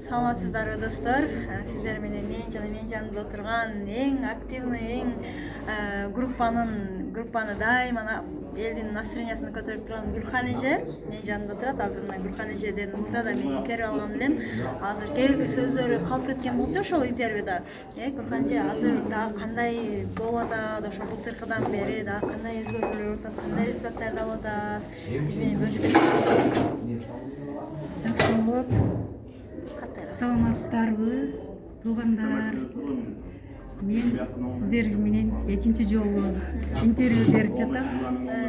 Саламатсыздарбы достор. Сиздер менен мен жана менин жанымда отурган эң активный, группаны дайыма элдин настроениясын көтөрүп турган Гүлхан эже менин жанымда отурат. Азыр мына Гүлхан эжеден мурда да мен интервью алган элем. Азыр кээ бир сөздөрү калып кеткен болчу ошол интервьюда. Гүлхан эже азыр дагы кандай болуп атат? Ошо былтыркыдан бери дагы кандай өзгөрүүлөр болуп атат? Кандай результаттарды алып атасыз? Биз менен бөлүшкөнүңүз Жакшы болот. Саламатсыздарбы, туугандар. Мен сиздер менен экинчи жолу интервью берип жатам.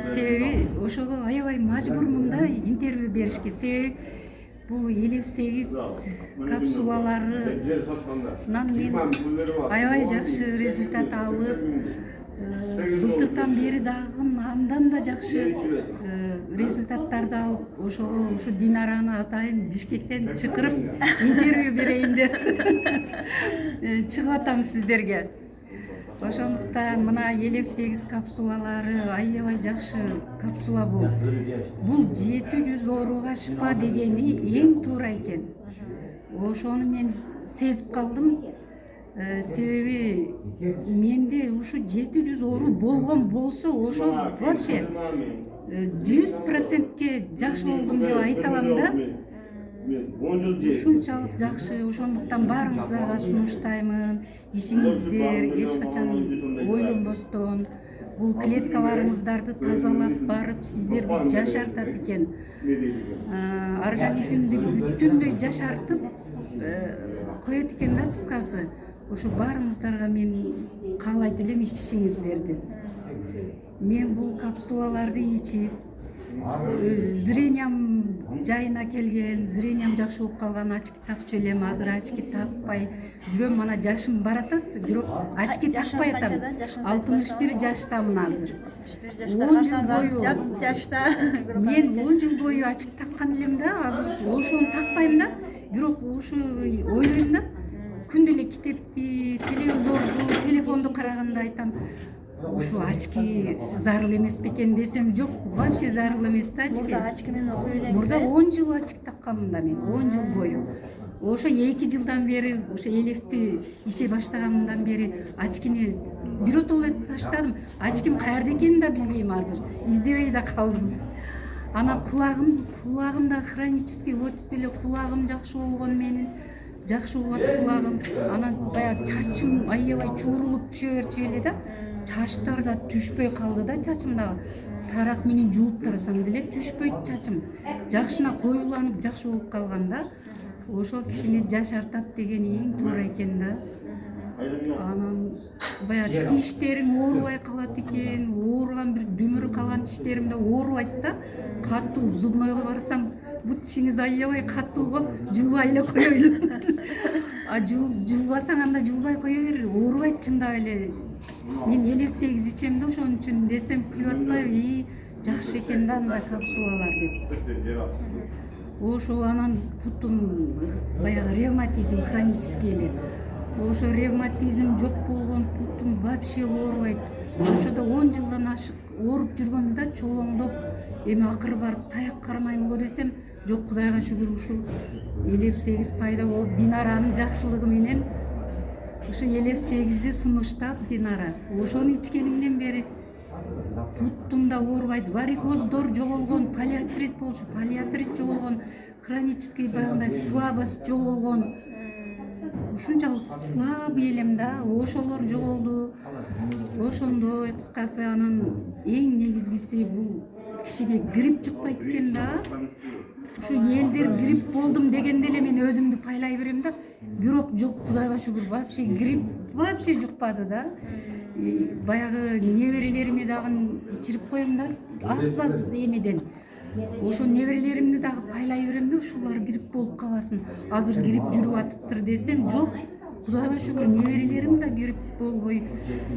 Себеби ошого аябай мажбурмун да интервью беришке. Себеби бул 58 капсулаларынан мен аябай жакшы результат алып, былтыртан бери дагы андан да жакшы результаттарды алып, ошого ушу Динараны атайын Бишкектен чакырып интервью берейин деп чыгып атам сиздерге. Ошондуктан мына 58 капсулалары аябай жакшы капсула бул. Бул 700 ооруга шыпа дегени эң туура экен. Ошону мен сезип калдым. Себеби менде ушу 700 оору болгон болсо, ошо вообще 100%ке жакшы болдум деп айта алам да. Ушунчалык жакшы, ошондуктан баарыңыздарга сунуштаймын. Ичиңиздер эч качан ойлонбостон бул клеткаларыңыздарды тазалап барып сиздерди жашартат экен. Организмди бүтүндөй жашартып коет экен да, кыскасы. Ошо баарыңыздарга мен каалайт элем ичишиңиздерди. Мен бул капсулаларды ичип, зрениям жайына келген, зрениям жакшы болуп калган, очки такчу элем. Азыр очки такпай жүрөм, мана жашым баратат, бирок очки такпай атам. 61 жаштамын азыр. 10 жыл бою жашта. Мен 10 жыл бою очки таккан элем да, азыр ошону такпайм да. Бирок ушу ойлойм да, күндө эле китепти, телевизорду, телефонду караганда айтам, ушу очки зарыл эмес бекен десем, жок, вообще зарыл эмес да очки. Мурда очки менен окуй элеңиз. Мурда 10 жыл очки такканмын да мен, 10 жыл бою. Ошо 2 жылдан бери, ошо элефти иче баштаганымдан бери очкини биротоло таштадым. Очким каерде экенин да билбейм азыр, издебей да калдым. Ана кулагым да хронический, вот эле кулагым жакшы болгон менин. Жакшы болуп атат кулагым. Анан баягы чачым аябай чуурулуп түшө берчү эле да. Чачтар да түшпөй калды да, чачымда. Тарак менен жууп тарасам деле түшпөйт чачым. Жакшына коюланып жакшы болуп калган да. Ошо кишини жашартат деген эң туура экен да. Анан баягы тиштериң оорубай калат экен, ооруган бир дүмүрү калган тиштерим да оорубайт да. Каттуу зубнойго барсам, бут тишиңиз аябай каттуу го, жулбай эле коёюн. Жулбасаң анда жулбай кое бер, оорубайт чындап эле. Мен 58 ичем да, ошон үчүн десем күлүп атпайбы, жакшы экен да андай капсулалар деп. Ошол анан путум баягы ревматизм хронический эле. Ошо ревматизм жок болгон, путум вообще оорубайт. Ошодо 10 жылдан ашык ооруп жүргөм да, чолоңдоп, эми акыры барып таяк кармайм го десем, жок, Кудайга шүгүр, ушу 58 пайда болуп, Динаранын жакшылыгы менен ушу 58ди сунуштап Динара. Ошону ичкенимден бери путум да оорубайт, варикоздор жоголгон, полиартрит болчу, полиартрит жоголгон, хронический баягындай слабость жоголгон. Ушунчалык слаб элем да, ошолор жоголду. Ошондой кыскасы, анан эң негизгиси бул кишиге грипп жукпайт экен да. Ушу элдер грипп болдум дегенде эле мен өзүмдү пайлай берем да. Бирок жок, Кудайга шүгүр, вообще грипп вообще жукпады да. Баягы неберелериме дагы ичирип коем да, аз эмеден. Ошо неберелеримди дагы пайлай берем да, ушулар грипп болуп калбасын. Азыр грипп жүрүп атыптыр десем, жок, Кудайга шүгүр, неберелерим да грипп болбой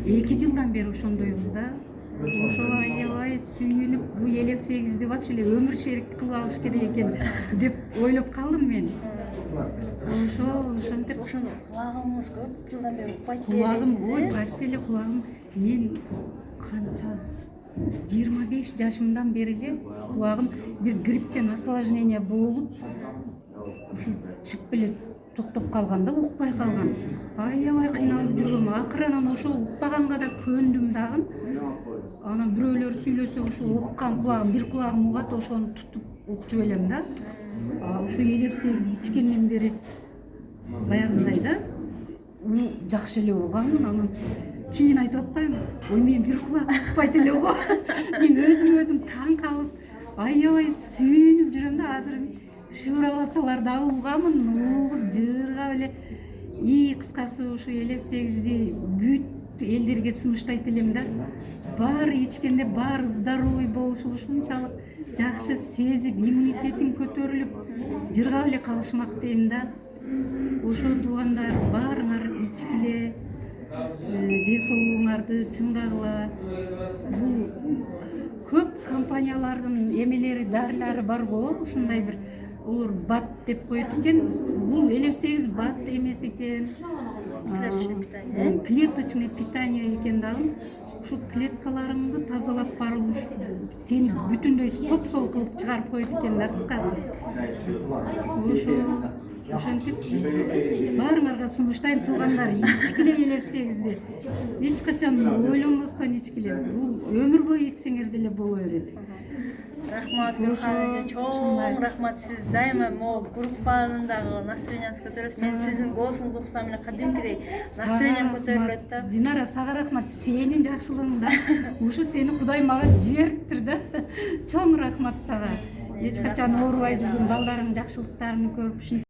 2 жылдан бери ошондойбуз да. Ошого аябай сүйүнүп, бул 58ди вообще эле өмүр шерик кылып алыш керек экен деп ойлоп калдым мен. Ошентип Ошондо кулагыңыз көп жылдан бери укпайт эле. Кулагым, ой, почти эле кулагым. Мен канча 25 жашымдан бери эле кулагым бир грипптен осложнение болуп, ушу чыгып эле токтоп калган да, укпай калган. Аябай кыйналып жүргөм. Акырынан ошол укпаганга да көндүм дагы. Анан бирөөлөр сүйлөсө ошо уккан кулагым, бир кулагым угат, ошону тутуп укчу элем да. Ушу 58 ичкенден бери баягындай да. Жакшы эле угамын. Анан кийин айтып атпаймынбы? Ой, мен бир кулагым укпайт эле го. Мен өзүм таң калып, аябай сүйүнүп жүрөм да. Азыр шыбырласалар дагы угамын, угуп жыргап эле. Кыскасы ушу 58-ди бүт элдерге сунуштайт элем да. Баары ичкенде баары здоровый болушу ушунчалык жакшы сезип, иммунитетин көтөрүлүп, жыргап эле калышмак дейм да. Ошо туугандар баарыңар ичкиле, ден соолугуңарды чыңдагыла. Бул көп компаниялардын эмелери, дарылары бар го, ушундай бир олор БАД деп коет экен. Бул 58 БАД эмес экен. Клеточный питание экен дагы. Ушу клеткаларыңды тазалап барып, сени бүтүндөй соп-сол кылып чыгарып коет экен да, кыскасы. Ошентип баарыңарга сунуштайм, туугандар, ичкиле 58-ди. Эч качан ойлонбостон ичкиле. Бул өмүр бою ичсеңер деле боло берет. Рахмат Гүлхан эже, чоң рахмат. Сиз дайыма могу группанын дагы настроенияңызды көтөрөсүз. Мен сиздин голосуңузду уксам эле кадимкидей настроениям көтөрүлөт да. Динара, сага рахмат. Сенин жакшылыгыңда ушу сени Кудай мага жибериптир да. Чоң рахмат сага. Эч качан оорубай жүргөн балдарыңдын жакшылыктарын көрүп